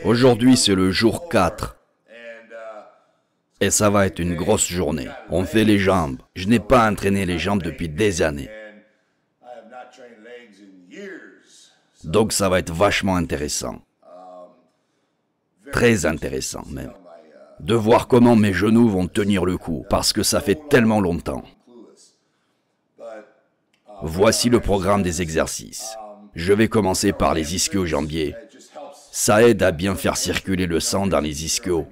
Aujourd'hui, c'est le jour 4. Et ça va être une grosse journée. On fait les jambes. Je n'ai pas entraîné les jambes depuis des années. Donc ça va être vachement intéressant. Très intéressant même. De voir comment mes genoux vont tenir le coup, parce que ça fait tellement longtemps. Voici le programme des exercices. Je vais commencer par les ischio-jambiers. Ça aide à bien faire circuler le sang dans les ischios.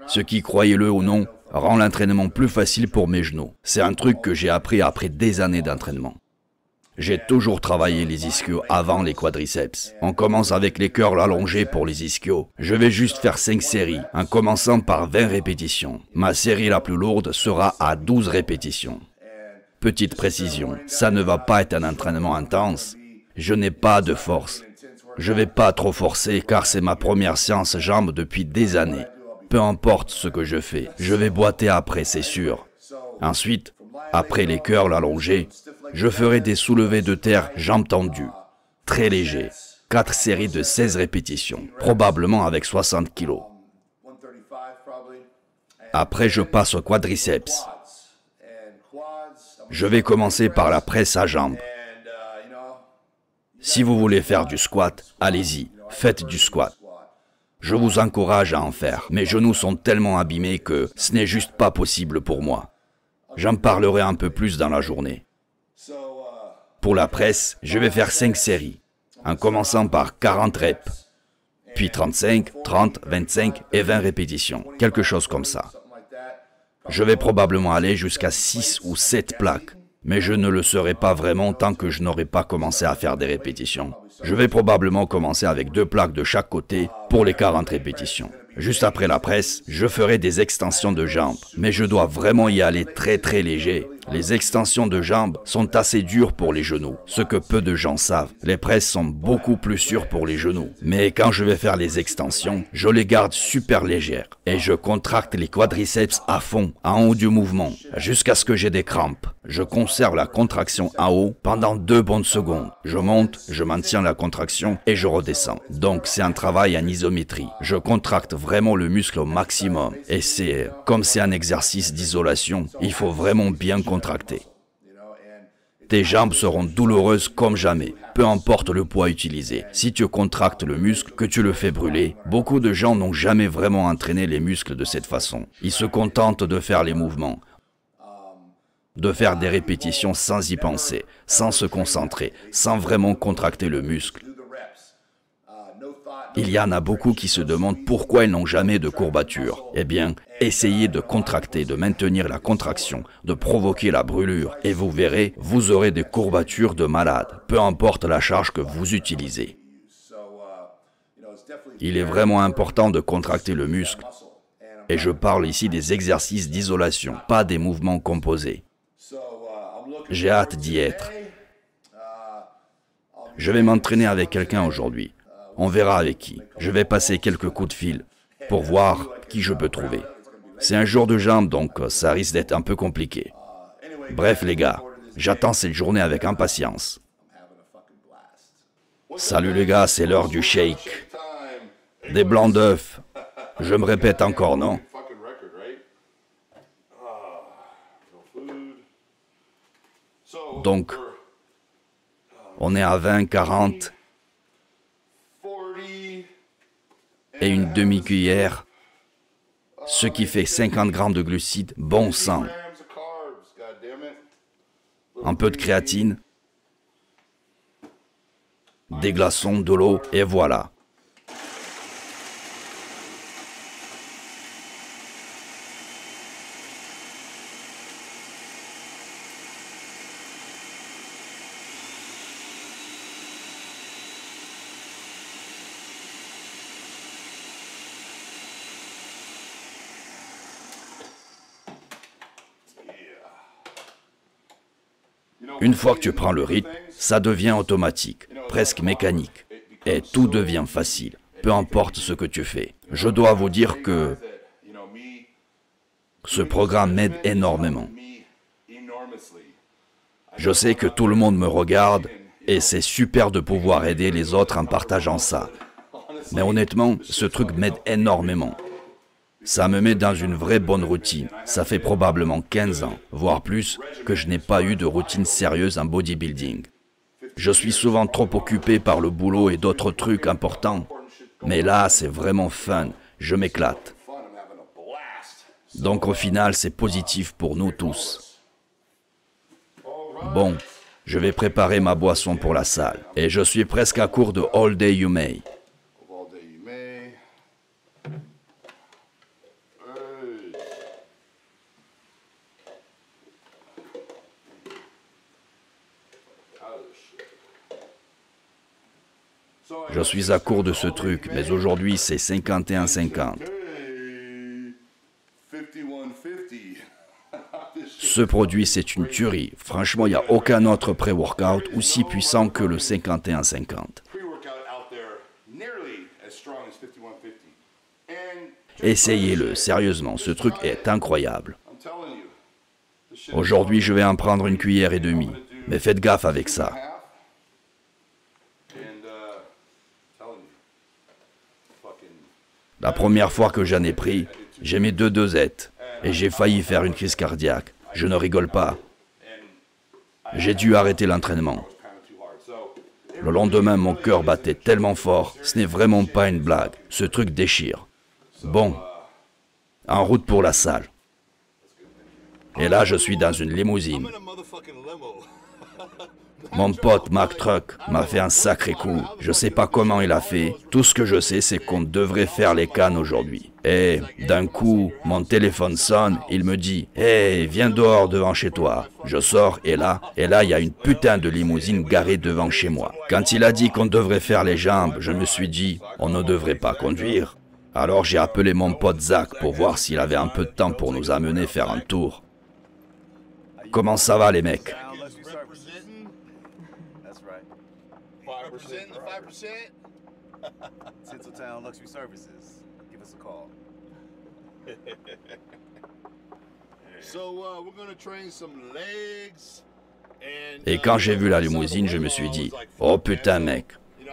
Ce qui, croyez-le ou non, rend l'entraînement plus facile pour mes genoux. C'est un truc que j'ai appris après des années d'entraînement. J'ai toujours travaillé les ischios avant les quadriceps. On commence avec les curls allongés pour les ischios. Je vais juste faire 5 séries, en commençant par 20 répétitions. Ma série la plus lourde sera à 12 répétitions. Petite précision, ça ne va pas être un entraînement intense. Je n'ai pas de force. Je ne vais pas trop forcer car c'est ma première séance jambes depuis des années. Peu importe ce que je fais, je vais boiter après, c'est sûr. Ensuite, après les curls allongés, je ferai des soulevés de terre jambes tendues, très légers. 4 séries de 16 répétitions, probablement avec 60 kg. Après, je passe au quadriceps. Je vais commencer par la presse à jambes. Si vous voulez faire du squat, allez-y, faites du squat. Je vous encourage à en faire. Mes genoux sont tellement abîmés que ce n'est juste pas possible pour moi. J'en parlerai un peu plus dans la journée. Pour la presse, je vais faire 5 séries, en commençant par 40 reps, puis 35, 30, 25 et 20 répétitions, quelque chose comme ça. Je vais probablement aller jusqu'à 6 ou 7 plaques, mais je ne le serai pas vraiment tant que je n'aurai pas commencé à faire des répétitions. Je vais probablement commencer avec 2 plaques de chaque côté pour les 40 répétitions. Juste après la presse, je ferai des extensions de jambes, mais je dois vraiment y aller très léger. Les extensions de jambes sont assez dures pour les genoux, ce que peu de gens savent. Les presses sont beaucoup plus sûres pour les genoux. Mais quand je vais faire les extensions, je les garde super légères et je contracte les quadriceps à fond, en haut du mouvement, jusqu'à ce que j'ai des crampes. Je conserve la contraction en haut pendant 2 bonnes secondes. Je monte, je maintiens la contraction et je redescends. Donc c'est un travail en isométrie. Je contracte vraiment le muscle au maximum. Et comme c'est un exercice d'isolation, il faut vraiment bien contracter. Tes jambes seront douloureuses comme jamais, peu importe le poids utilisé. Si tu contractes le muscle, que tu le fais brûler, beaucoup de gens n'ont jamais vraiment entraîné les muscles de cette façon. Ils se contentent de faire les mouvements, de faire des répétitions sans y penser, sans se concentrer, sans vraiment contracter le muscle. Il y en a beaucoup qui se demandent pourquoi ils n'ont jamais de courbature. Eh bien, essayez de contracter, de maintenir la contraction, de provoquer la brûlure, et vous verrez, vous aurez des courbatures de malade, peu importe la charge que vous utilisez. Il est vraiment important de contracter le muscle, et je parle ici des exercices d'isolation, pas des mouvements composés. J'ai hâte d'y être. Je vais m'entraîner avec quelqu'un aujourd'hui. On verra avec qui. Je vais passer quelques coups de fil pour voir qui je peux trouver. C'est un jour de jambes, donc ça risque d'être un peu compliqué. Bref les gars, j'attends cette journée avec impatience. Salut les gars, c'est l'heure du shake. Des blancs d'œufs. Je me répète encore, non? Donc, on est à 20, 40... et une demi-cuillère, ce qui fait 50 grammes de glucides, bon sang. Un peu de créatine, des glaçons, de l'eau, et voilà. Une fois que tu prends le rythme, ça devient automatique, presque mécanique. Et tout devient facile, peu importe ce que tu fais. Je dois vous dire que ce programme m'aide énormément. Je sais que tout le monde me regarde Et c'est super de pouvoir aider les autres en partageant ça. Mais honnêtement, ce truc m'aide énormément. Ça me met dans une vraie bonne routine. Ça fait probablement 15 ans, voire plus, que je n'ai pas eu de routine sérieuse en bodybuilding. Je suis souvent trop occupé par le boulot et d'autres trucs importants. Mais là, c'est vraiment fun. Je m'éclate. Donc au final, c'est positif pour nous tous. Bon, je vais préparer ma boisson pour la salle. Et je suis presque à court de All Day You May. Je suis à court de ce truc, mais aujourd'hui c'est 51-50. Ce produit, c'est une tuerie. Franchement, il n'y a aucun autre pré-workout aussi puissant que le 51-50. Essayez-le, sérieusement, ce truc est incroyable. Aujourd'hui, je vais en prendre une cuillère et demie, mais faites gaffe avec ça. La première fois que j'en ai pris, j'ai mis 2 dosettes et j'ai failli faire une crise cardiaque. Je ne rigole pas. J'ai dû arrêter l'entraînement. Le lendemain, mon cœur battait tellement fort. Ce n'est vraiment pas une blague. Ce truc déchire. Bon, en route pour la salle. Et là, je suis dans une limousine. Mon pote Mac Truck m'a fait un sacré coup. Je sais pas comment il a fait. Tout ce que je sais, c'est qu'on devrait faire les cannes aujourd'hui. Et d'un coup, mon téléphone sonne. Il me dit « Hey, viens dehors devant chez toi. » Je sors et là, il y a une putain de limousine garée devant chez moi. Quand il a dit qu'on devrait faire les jambes, je me suis dit « On ne devrait pas conduire. » Alors j'ai appelé mon pote Zach pour voir s'il avait un peu de temps pour nous amener faire un tour. Comment ça va les mecs? Tinseltown Luxury Services. Give us a call. Et quand j'ai vu la limousine, je me suis dit « Oh putain mec !»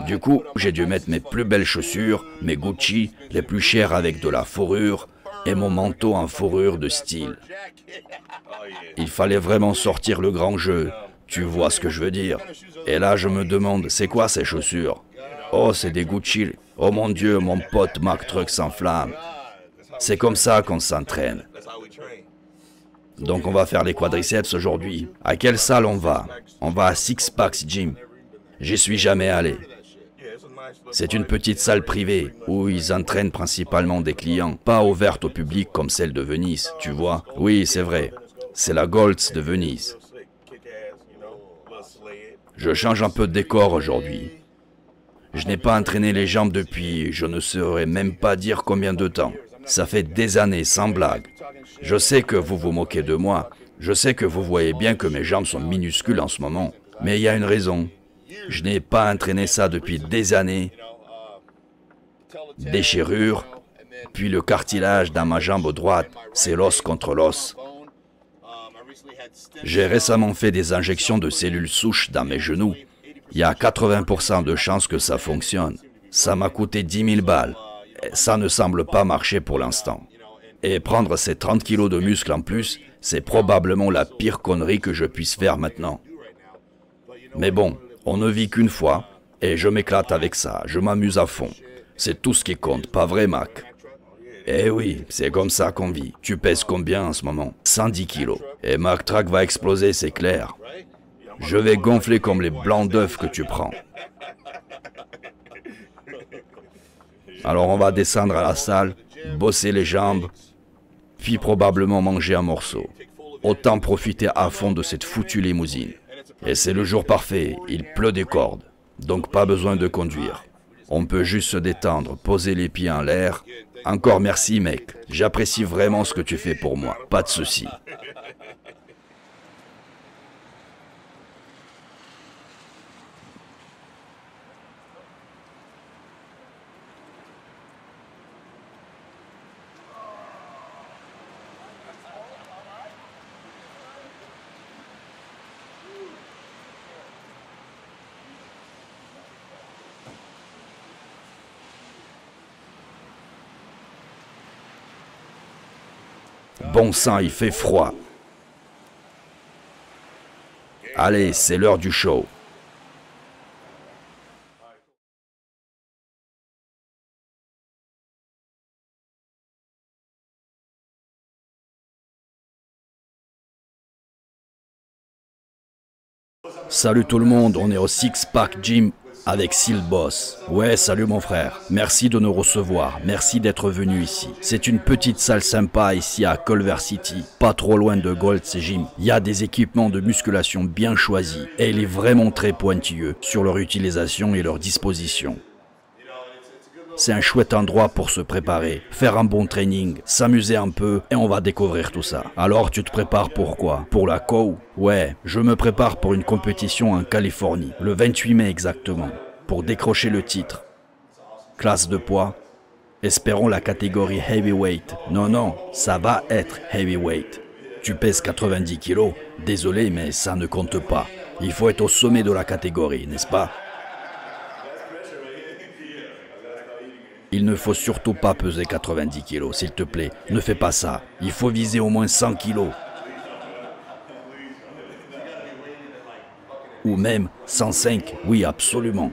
Du coup, j'ai dû mettre mes plus belles chaussures, mes Gucci, les plus chères avec de la fourrure, et mon manteau en fourrure de style. Il fallait vraiment sortir le grand jeu, tu vois ce que je veux dire. Et là, je me demande, c'est quoi ces chaussures? Oh, c'est des Gucci. Oh mon Dieu, mon pote Mac Truck s'enflamme. C'est comme ça qu'on s'entraîne. Donc on va faire les quadriceps aujourd'hui. À quelle salle on va? On va à Six Packs Gym. J'y suis jamais allé. C'est une petite salle privée où ils entraînent principalement des clients, pas ouverte au public comme celle de Venise, tu vois. Oui, c'est vrai. C'est la Golds de Venise. Je change un peu de décor aujourd'hui. Je n'ai pas entraîné les jambes depuis, je ne saurais même pas dire combien de temps. Ça fait des années, sans blague. Je sais que vous vous moquez de moi. Je sais que vous voyez bien que mes jambes sont minuscules en ce moment. Mais il y a une raison. Je n'ai pas entraîné ça depuis des années. Déchirure, puis le cartilage dans ma jambe droite, c'est l'os contre l'os. J'ai récemment fait des injections de cellules souches dans mes genoux. Il y a 80% de chances que ça fonctionne. Ça m'a coûté 10 000 balles. Et ça ne semble pas marcher pour l'instant. Et prendre ces 30 kilos de muscles en plus, c'est probablement la pire connerie que je puisse faire maintenant. Mais bon, on ne vit qu'une fois, et je m'éclate avec ça, je m'amuse à fond. C'est tout ce qui compte, pas vrai, Mac? Eh oui, c'est comme ça qu'on vit. Tu pèses combien en ce moment? 110 kilos. Et Mac Truck va exploser, c'est clair. Je vais gonfler comme les blancs d'œufs que tu prends. Alors on va descendre à la salle, bosser les jambes, puis probablement manger un morceau. Autant profiter à fond de cette foutue limousine. Et c'est le jour parfait, il pleut des cordes, donc pas besoin de conduire. On peut juste se détendre, poser les pieds en l'air. Encore merci mec, j'apprécie vraiment ce que tu fais pour moi, pas de souci. Bon sang, il fait froid. Allez, c'est l'heure du show. Salut tout le monde, on est au Six Pack Gym avec Seal Boss. Ouais, salut mon frère. Merci de nous recevoir. Merci d'être venu ici. C'est une petite salle sympa ici à Culver City, pas trop loin de Gold's Gym. Il y a des équipements de musculation bien choisis et il est vraiment très pointilleux sur leur utilisation et leur disposition. C'est un chouette endroit pour se préparer, faire un bon training, s'amuser un peu et on va découvrir tout ça. Alors tu te prépares pour quoi? Pour la COW? Ouais, je me prépare pour une compétition en Californie, le 28 mai exactement, pour décrocher le titre. Classe de poids? Espérons la catégorie heavyweight. Non, ça va être heavyweight. Tu pèses 90 kilos? Désolé, mais ça ne compte pas. Il faut être au sommet de la catégorie, n'est-ce pas? Il ne faut surtout pas peser 90 kilos, s'il te plaît. Ne fais pas ça. Il faut viser au moins 100 kilos. Ou même 105. Oui, absolument.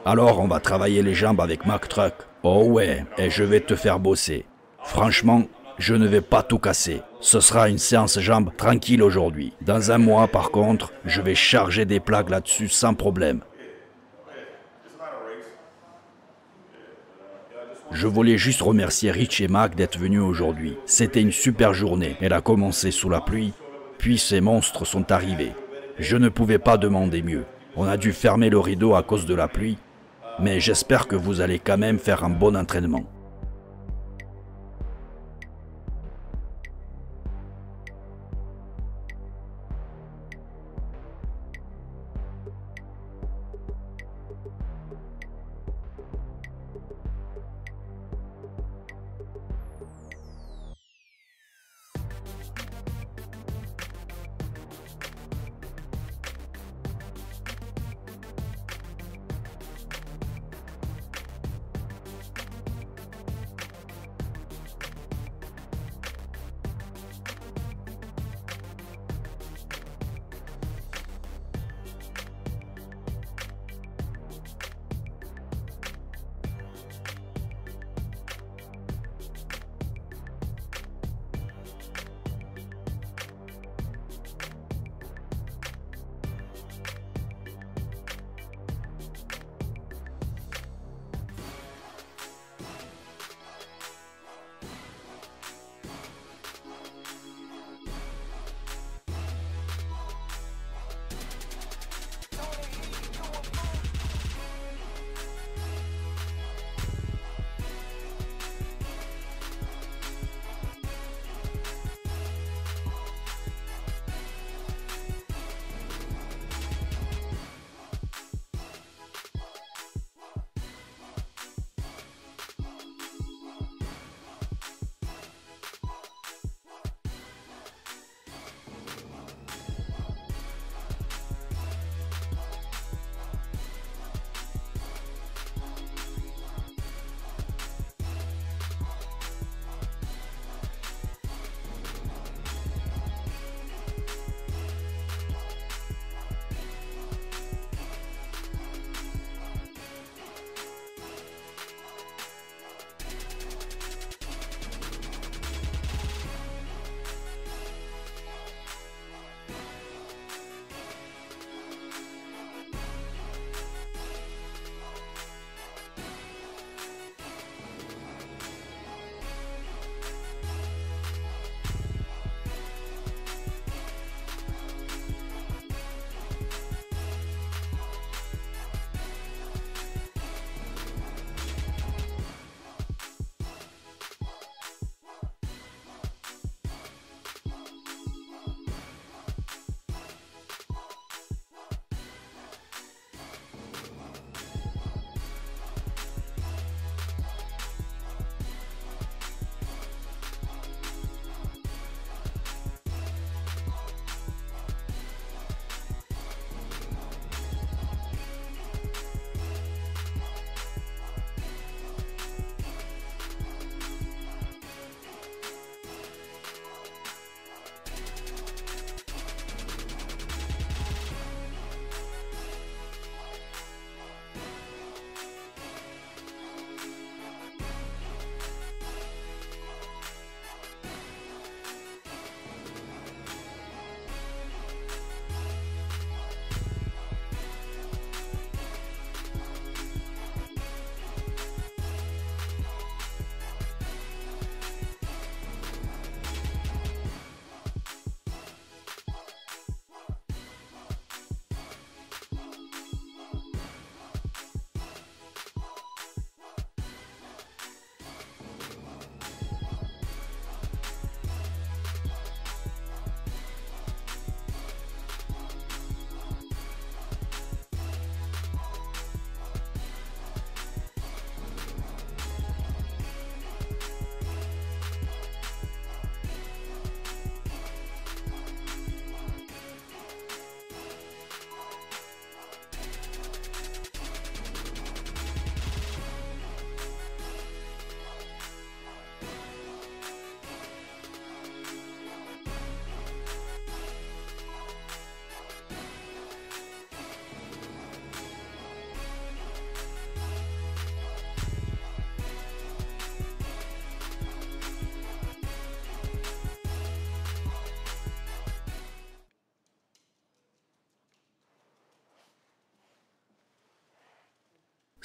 Alors, on va travailler les jambes avec Mack Truck. Oh ouais, et je vais te faire bosser. Franchement, je ne vais pas tout casser. Ce sera une séance jambes tranquille aujourd'hui. Dans un mois, par contre, je vais charger des plaques là-dessus sans problème. Je voulais juste remercier Rich et Mac d'être venus aujourd'hui. C'était une super journée. Elle a commencé sous la pluie, puis ces monstres sont arrivés. Je ne pouvais pas demander mieux. On a dû fermer le rideau à cause de la pluie, mais j'espère que vous allez quand même faire un bon entraînement.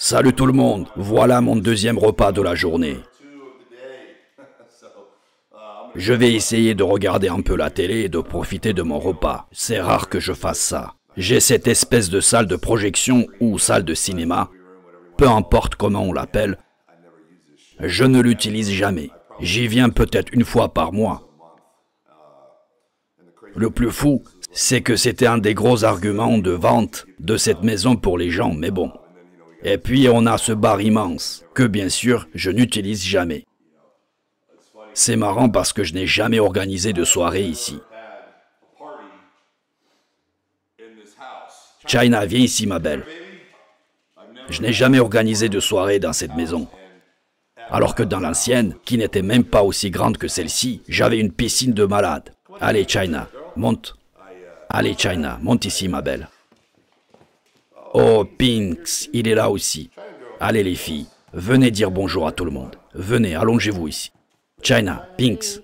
Salut tout le monde, voilà mon deuxième repas de la journée. Je vais essayer de regarder un peu la télé et de profiter de mon repas. C'est rare que je fasse ça. J'ai cette espèce de salle de projection ou salle de cinéma, peu importe comment on l'appelle. Je ne l'utilise jamais. J'y viens peut-être une fois par mois. Le plus fou, c'est que c'était un des gros arguments de vente de cette maison pour les gens, mais bon. Et puis on a ce bar immense, que bien sûr, je n'utilise jamais. C'est marrant parce que je n'ai jamais organisé de soirée ici. China, viens ici, ma belle. Je n'ai jamais organisé de soirée dans cette maison. Alors que dans l'ancienne, qui n'était même pas aussi grande que celle-ci, j'avais une piscine de malade. Allez, China, monte. Allez, China, monte ici, ma belle. Oh, Pinks, il est là aussi. Allez, les filles, venez dire bonjour à tout le monde. Venez, allongez-vous ici. China, Pinks.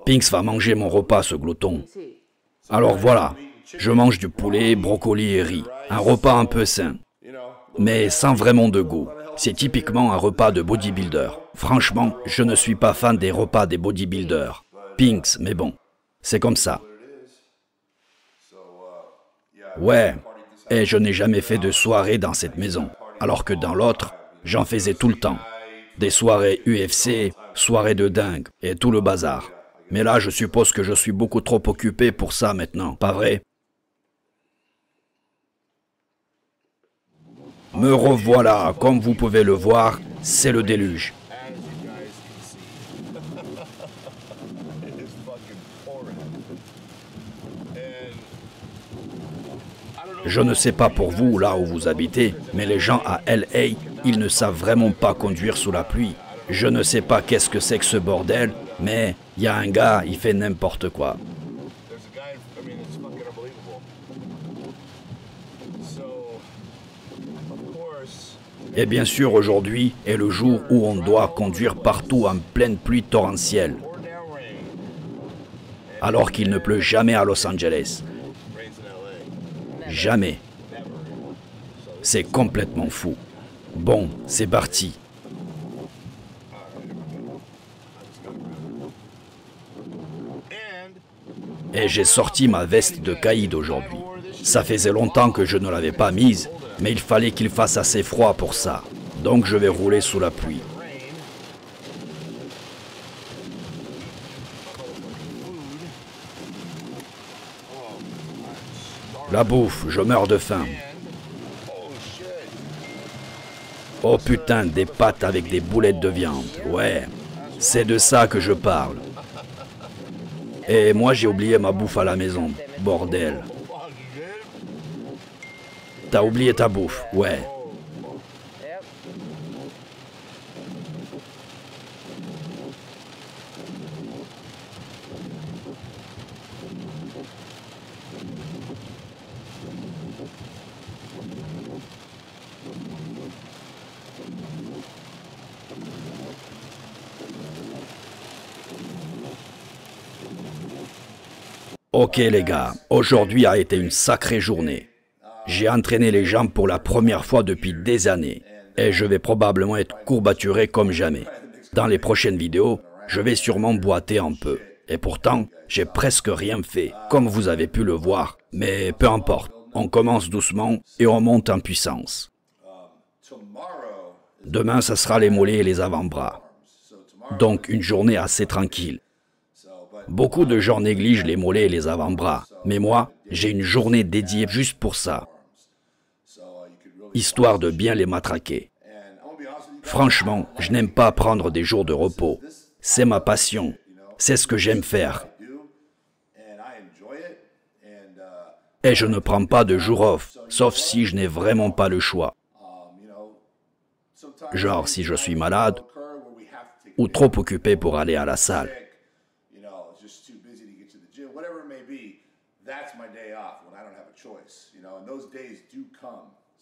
Pinks va manger mon repas, ce glouton. Alors voilà, je mange du poulet, brocoli et riz. Un repas un peu sain, mais sans vraiment de goût. C'est typiquement un repas de bodybuilder. Franchement, je ne suis pas fan des repas des bodybuilders. Pinks, mais bon, c'est comme ça. Ouais, et je n'ai jamais fait de soirée dans cette maison, alors que dans l'autre, j'en faisais tout le temps. Des soirées UFC, soirées de dingue, et tout le bazar. Mais là, je suppose que je suis beaucoup trop occupé pour ça maintenant, pas vrai? Me revoilà, comme vous pouvez le voir, c'est le déluge. Je ne sais pas pour vous, là où vous habitez, mais les gens à LA, ils ne savent vraiment pas conduire sous la pluie. Je ne sais pas qu'est-ce que c'est que ce bordel, mais il y a un gars, il fait n'importe quoi. Et bien sûr, aujourd'hui est le jour où on doit conduire partout en pleine pluie torrentielle, alors qu'il ne pleut jamais à Los Angeles. Jamais. C'est complètement fou. Bon, c'est parti. Et j'ai sorti ma veste de caïd aujourd'hui. Ça faisait longtemps que je ne l'avais pas mise, mais il fallait qu'il fasse assez froid pour ça. Donc je vais rouler sous la pluie. La bouffe, je meurs de faim. Oh putain, des pâtes avec des boulettes de viande. Ouais, c'est de ça que je parle. Et moi j'ai oublié ma bouffe à la maison. Bordel. T'as oublié ta bouffe, ouais. Ok les gars, aujourd'hui a été une sacrée journée. J'ai entraîné les jambes pour la première fois depuis des années. Et je vais probablement être courbaturé comme jamais. Dans les prochaines vidéos, je vais sûrement boiter un peu. Et pourtant, j'ai presque rien fait, comme vous avez pu le voir. Mais peu importe, on commence doucement et on monte en puissance. Demain, ça sera les mollets et les avant-bras. Donc une journée assez tranquille. Beaucoup de gens négligent les mollets et les avant-bras, mais moi, j'ai une journée dédiée juste pour ça, histoire de bien les matraquer. Franchement, je n'aime pas prendre des jours de repos. C'est ma passion, c'est ce que j'aime faire. Et je ne prends pas de jour off, sauf si je n'ai vraiment pas le choix. Genre si je suis malade ou trop occupé pour aller à la salle.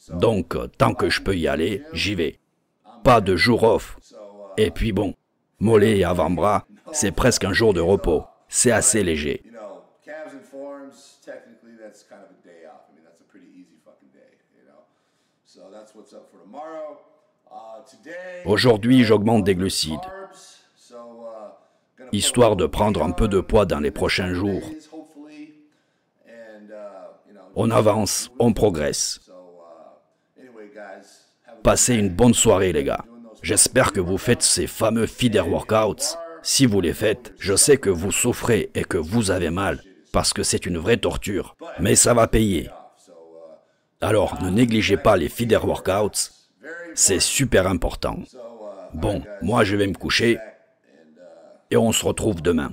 Donc, tant que je peux y aller, j'y vais. Pas de jour off. Et puis bon, mollets et avant-bras, c'est presque un jour de repos. C'est assez léger. Aujourd'hui, j'augmente des glucides, histoire de prendre un peu de poids dans les prochains jours. On avance, on progresse. Passez une bonne soirée, les gars. J'espère que vous faites ces fameux feeder workouts. Si vous les faites, je sais que vous souffrez et que vous avez mal, parce que c'est une vraie torture, mais ça va payer. Alors, ne négligez pas les feeder workouts, c'est super important. Bon, moi je vais me coucher et on se retrouve demain.